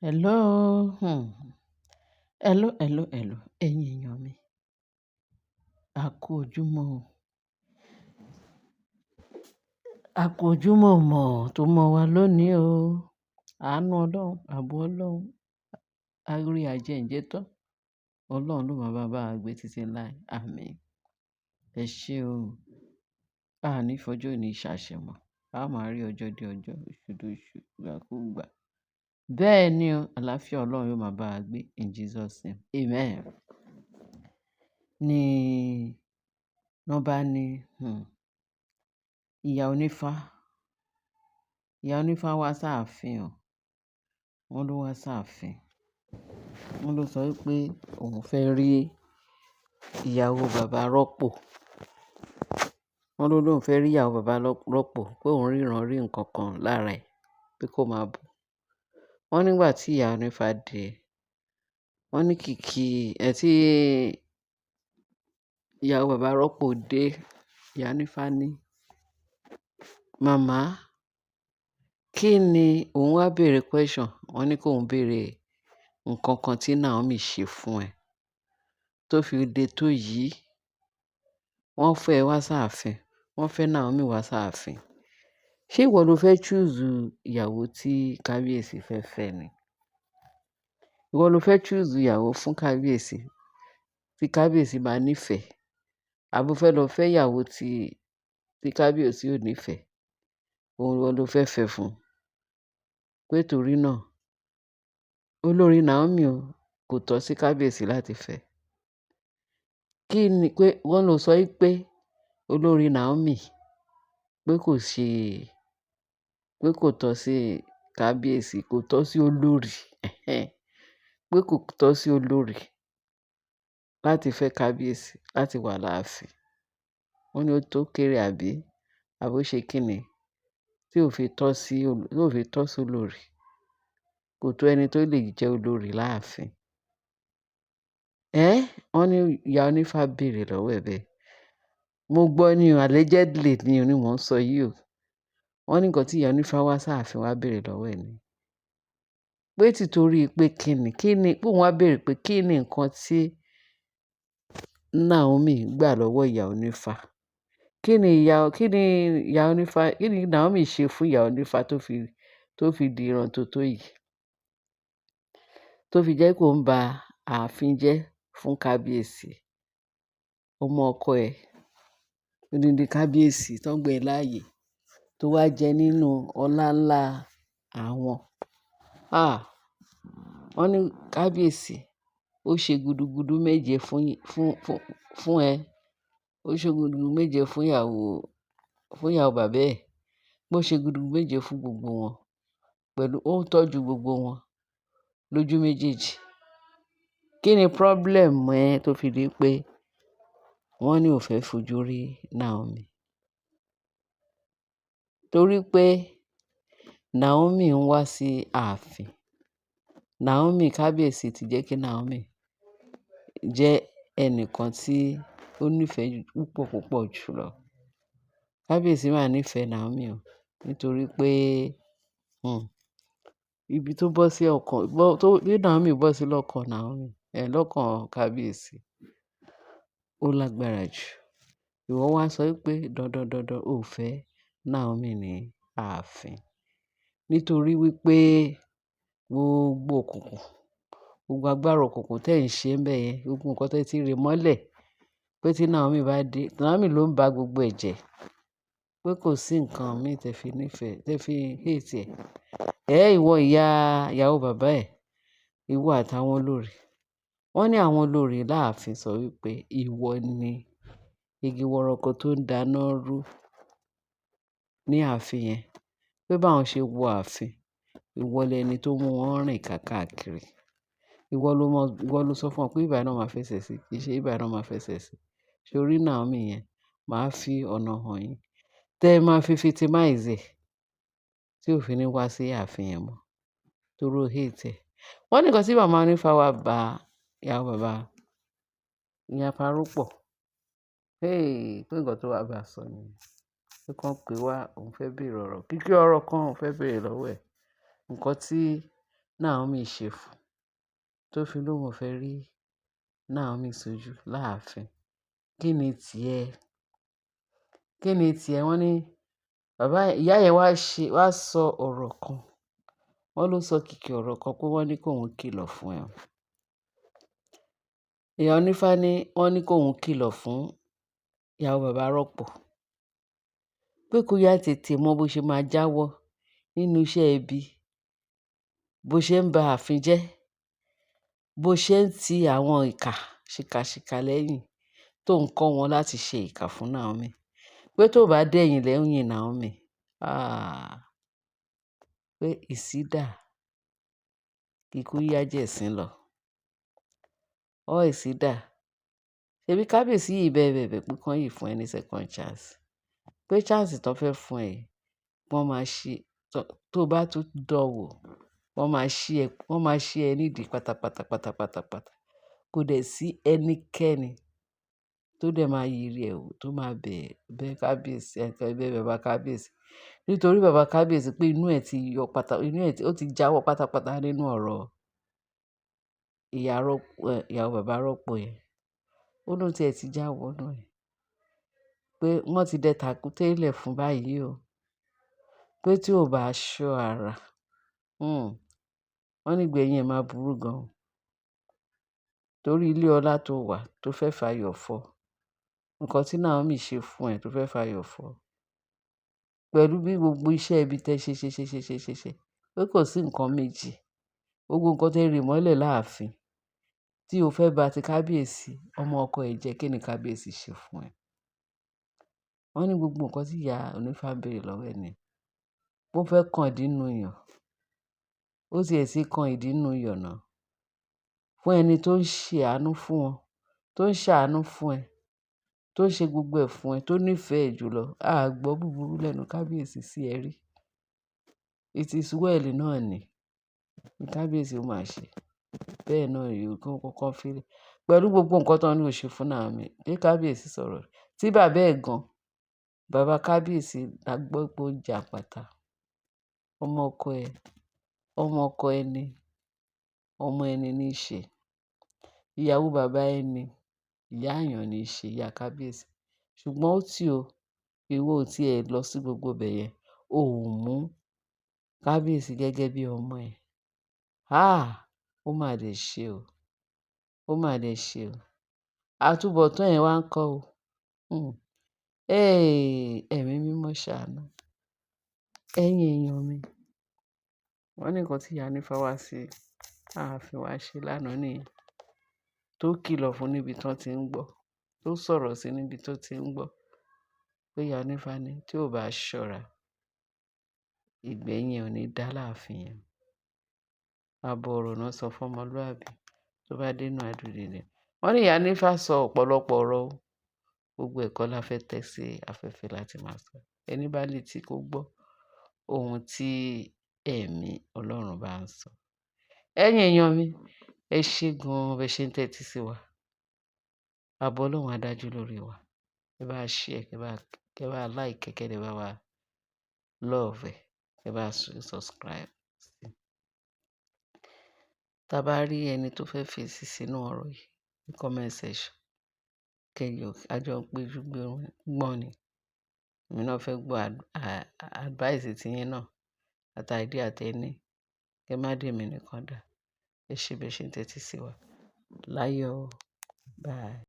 Hello, hello, ẹ̀yin èèyàn mi. A kú ojúmọ́ o. A kú ojúmọ́ mọ̀ tó mọ́ wa lónìí o. Àánú Ọlọ́run, ààbò Ọlọ́run, orí ajẹ́njẹ́ tán. Ọlọ́run ló máa bá wa gbé títí láé. Àmín. Ẹ ṣé o. A ní fọjọ́ òní ṣàṣemọ̀. A máa rí ọjọ́ dé ọjọ́, oṣù dé oṣù, ìgbà kú ìgbà. Bẹ́ẹ̀ ni o, àlàáfíà Ọlọ́run yóò máa bá wa gbé in Jesus name. Amen. Ní wọ́n bá ní, ìyá onífá. Ìyá onífá wá sáàfin o. Wọ́n ló wá sáàfin. Wọ́n ló sọ wípé òun fẹ́ rí ìyàwó bàbá rọ́pò. Wọ́n ló lóun fẹ́ rí ìyàwó bàbá rọ́pò pé òun ríran rí nǹkan kan lára ẹ̀ pé kó máa bọ̀. Wọ́n nígbà tí ìyá onífá dé, wọ́n ní kìkì ẹ̀ tí ìyàwó bàbá rọ́pò dé, ìyá onífá ní, "Màmá, kí ni òun wá béèrè question?" Wọ́n ní kó òun béèrè nǹkan kan tí Naomi ṣe fún ẹ tó fi le tó yìí. Wọ́n fẹ́ ẹ wá sáàfin. Wọ́n fẹ́ Naomi wá sáàfin. Ṣé ìwọ ló fẹ́ choose ìyàwó tí kábíyèsí fẹ́ fẹ́ ni? Ìwọ ló fẹ́ choose ìyàwó fún kábíyèsí tí kábíyèsí máa nífẹ̀ẹ́? Àbí o fẹ́ lọ fẹ́ ìyàwó tí kábíyèsí ò nífẹ̀ẹ́? Òun ló fẹ́ fẹ́ fún. Pé torí náà, olórí Naomi o kò tọ́ sí kábíyèsí láti fẹ́. Kí ni pé wọ́n ló sọ wípé olórí Naomi pé kò tọ́ sí kábíyèsí, kò tọ́ sí olórí. Pé kò tọ́ sí olórí láti fẹ́ kábíyèsí láti wà láàfin. Wọ́n ní ó tó kéré àbí ó ṣe kí ni tí ò fi tọ́ sí olórí. Kò tó ẹni tó lè jẹ́ olórí láàfin. Wọ́n ní ìyá onífá béèrè lọ́wọ́ ẹ̀ bẹ́ẹ̀. Mo gbọ́ ní o, allegedly ni mò ń sọ yìí o. Wọ́n ní nǹkan tí ìyá onífá wá sáàfin wá béèrè lọ́wọ́ ẹ̀ ni. Pé títorí pé kí ni pé òun wá béèrè pé kí ni nǹkan tí Naomi gbà lọ́wọ́ ìyá onífá. Kí ni Naomi ṣe fún ìyá onífá tó fi di ìran tó yìí? Tó fi jẹ́ kó ń ba ààfin jẹ́ fún kábíyèsí. Ọmọ ọkọ ẹ̀, odindi kábíyèsí tó ń gbé e láàyè tó wá jẹ nínú ọlá ńlá àwọn. Wọ́n ní kábíyèsí ó ṣe gudugudu méje fún ẹ. Ó ṣe gudugudu méje fún ìyàwó bàbá ẹ̀. Bó ṣe gudugudu méje fún gbogbo wọn. Pẹ̀lú ó ń tọ́jú gbogbo wọn lójú méjèèjì. Kí ni problem ẹ tó fi di pé wọ́n ní ò fẹ́ fojú rí Naomi? Torí pé Naomi ń wá sí ààfin. Kábíyèsí ti jẹ́ kí Naomi jẹ́ ẹnìkan tí ó nífẹ̀ẹ́ púpọ̀ jùlọ. Kábíyèsí máa nífẹ̀ẹ́ Naomi o nítorí pé ibi tó bọ́ sí bí Naomi bọ́ sí lọ́kàn kábíyèsí, ó lágbára jù. Ìwọ wá sọ wípé dandan ò fẹ́ Naomi ní ààfin. Nítorí wípé gbogbo òkùnkùn, gbogbo agbára òkùnkùn tẹ̀ ń ṣe ńbẹ̀ yẹn, gbogbo nǹkan tẹ́ ti rì mọ́lẹ̀ pé tí Naomi bá dé, Naomi ló ń ba gbogbo ẹ̀ jẹ́. Pé kò sí nǹkan míì tẹ́ fi nífẹ̀ẹ́, tẹ́ fi hate ẹ̀. Ìwọ ìyàwó bàbá ẹ̀, ìwọ àtàwọn olórí. Wọ́n ní àwọn olórí láàfin sọ wípé ìwọ ni igi wọ̀rọ̀kọ̀ tó ń dáná rú ní ààfin yẹn. Pé báwọn ṣe wọ ààfin, ìwọ lẹni tó mú wọn rìn káàkiri. Ìwọ ló sọ fún wọn pé ìbà náà máa fẹsẹ̀ sí, kì í ṣe ìbà náà máa fẹsẹ̀ sí. Ṣorí Naomi yẹn, màá fi ọ̀nà hàn yín. Tẹ́ ẹ máa fi victimize ẹ̀ tí ò fi ní wá sí ààfin yẹn mọ́. Torí ó hate ẹ̀. Wọ́n ní nǹkan tí màmá onífá wá bá ìyàwó bàbá ìyá Parúpọ̀. Pé nǹkan tó wá bá sọ ni. Pé kàn pé wá òun fẹ́ béèrè ọ̀rọ̀. Kíkí ọ̀rọ̀ kan òun fẹ́ béèrè lọ́wọ́ ẹ̀. Nǹkan tí Naomi ṣe fún tó fi lóun ò fẹ́ rí Naomi sójú láàfin. Kí ni tiẹ̀? Kí ni tiẹ̀? Wọ́n ní ìyá yẹn wá sọ ọ̀rọ̀ kan. Wọ́n ló sọ kìkì ọ̀rọ̀ kan pé wọ́n ní kóun kìlọ̀ fún ẹ. Ìyá onífá ní wọ́n ní kóun kìlọ̀ fún ìyàwó bàbá rọ́pò pé kó yá tètè mọ bó ṣe máa jáwọ́ nínú iṣẹ́ ibi, bó ṣe ń ba ààfin jẹ́, bó ṣe ń ti àwọn ìkà ṣìkàṣìkà lẹ́yìn tó ń kọ́ wọn láti ṣe ìkà fún Naomi. Pé tó bá dẹ̀yìn lẹ́yìn Naomi, pé ìsídà kíkú yá jẹ̀sín lọ. Ìsídà ṣebí kábíyèsí yìí bẹ̀bẹ̀ pé kán yìí fún ẹ ní second chance. Pé chance tó fẹ́ fún ẹ wọ́n máa ṣí tó bá tún dánwò wọ́n máa ṣí ẹ nídìí pátápátá. Kò dẹ̀ sí ẹnikẹ́ni tó dẹ̀ máa yiri ẹ̀ wò tó máa bẹ̀ kábíyèsí bẹ̀ bàbá kábíyèsí. Nítorí bàbá kábíyèsí pé inú ẹ̀ ó ti jáwọ́ pátápátá nínú ọ̀rọ̀ ìyàwó bàbá rọ́pò yẹn. Ó lóun tiẹ̀ ti jáwọ́ nínú ẹ̀. Pé wọ́n ti dẹ tàkúté lẹ̀ fún báyìí o. Pé tí ò bá ṣọ́ ara, wọ́n ní ìgbẹ̀yìn ẹ̀ máa burú gan. Torí ilé ọlá tó wà tó fẹ́ fayọ̀ fọ́. Nǹkan tí Naomi ṣe fún ẹ tó fẹ́ fayọ̀ fọ́. Pẹ̀lú bí gbogbo iṣẹ́ ibi tẹ́ ṣe. Pé kò sí nǹkan méjì. Gbogbo nǹkan tẹ́ rì mọ́lẹ̀ láàfin. Tí o fẹ́ ba ti kábíyèsí ọmọ ọkọ ẹ̀ jẹ́, kí ni kábíyèsí ṣe fún ẹ? Wọ́n ní gbogbo nǹkan tí ìyá onífá béèrè lọ́wọ́ ẹ̀ ni. Bó fẹ́ kan ìdí nínú iyàn. Ó tiẹ̀ sì kan ìdí nínú iyọ̀ náà. Fún ẹni tó ń ṣe àánú fún wọn, tó ń ṣàánú fún ẹ, tó ń ṣe gbogbo ẹ̀ fún ẹ, tó nífẹ̀ẹ́ jùlọ. A gbọ́ búburú lẹ́nu kábíyèsí sí ẹ rí. It is well náà ni. Kábíyèsí ó máa ṣe. Bẹ́ẹ̀ náà yóò kọ́kọ́ fi lè. Pẹ̀lú gbogbo nǹkan tó ní ó ṣe fún Naomi, kí kábíyèsí sọ̀rọ̀. Tí bàbá ẹ̀ gan, bàbá kábíyèsí la gbọ́ pé ó jà pátá. Ọmọ ọkọ ẹni, ọmọ ẹni ní í ṣe. Ìyàwó bàbá ẹni, ìyá àyàn ní í ṣe, ìyá kábíyèsí. Ṣùgbọ́n ó tì ó, ìwọ ò tí ẹ lọ sí gbogbo ibẹ̀ yẹn. O ò mú kábíyèsí gẹ́gẹ́ bí ọmọ ẹ̀. Ó mà dẹ̀ ṣe o. Ó mà dẹ̀ ṣe o. Àtúbọ̀tán ẹ̀ wá ń kọ́ o. Ẹ̀mí mímọ́ ṣàánú. Ẹ̀yin èèyàn mi. Wọ́n ní nǹkan tí ìyá onífá wá sí ààfin wá ṣe lánàá nìyẹn. Tó kìlọ̀ fún níbi tí wọ́n ti ń gbọ́. Tó sọ̀rọ̀ sí níbi tó ti ń gbọ́. Pé ìyá onífá ní tí ò bá ṣọ́ra, ìgbẹ̀yìn ẹ̀ ò ní dá láàfin yẹn. Àbọ̀ ọ̀rọ̀ náà sọ fún ọmọlúàbí tó bá dénú àdúrà. Wọ́n ní ìyá onífá sọ ọ̀pọ̀lọpọ̀ ọ̀rọ̀ o. Gbogbo ẹ̀kọ́ la fẹ́ tẹ̀ sí afẹ́fẹ́ láti máa sọ. Ẹni bá létí kó gbọ́ ohun tí ẹ̀mí Ọlọ́run bá ń sọ. Ẹ̀yin èèyàn mi, ẹ ṣé gan-an bẹ́ ṣe ń tẹ́tí sí wa. Àbọ̀ Ọlọ́run á dájú lórí wa. Ẹ bá share, kẹ́ bá like, kẹ́ dẹ̀ bá wa love ẹ̀, kẹ́ bá subscribe sí. Tá bá rí ẹni tó fẹ́ fèsì sínú ọ̀rọ̀ yìí ní comment section, a jọ ń péjú gbọ́n ni. Èmi náà fẹ́ gbọ́ advice tiyín náà àti idea tẹ ní. Kẹ́ má dè mí nìkan dà. Ẹ ṣé bẹ́ ṣe ń tẹ́tí sí wa. Láyọ̀ o. Bye.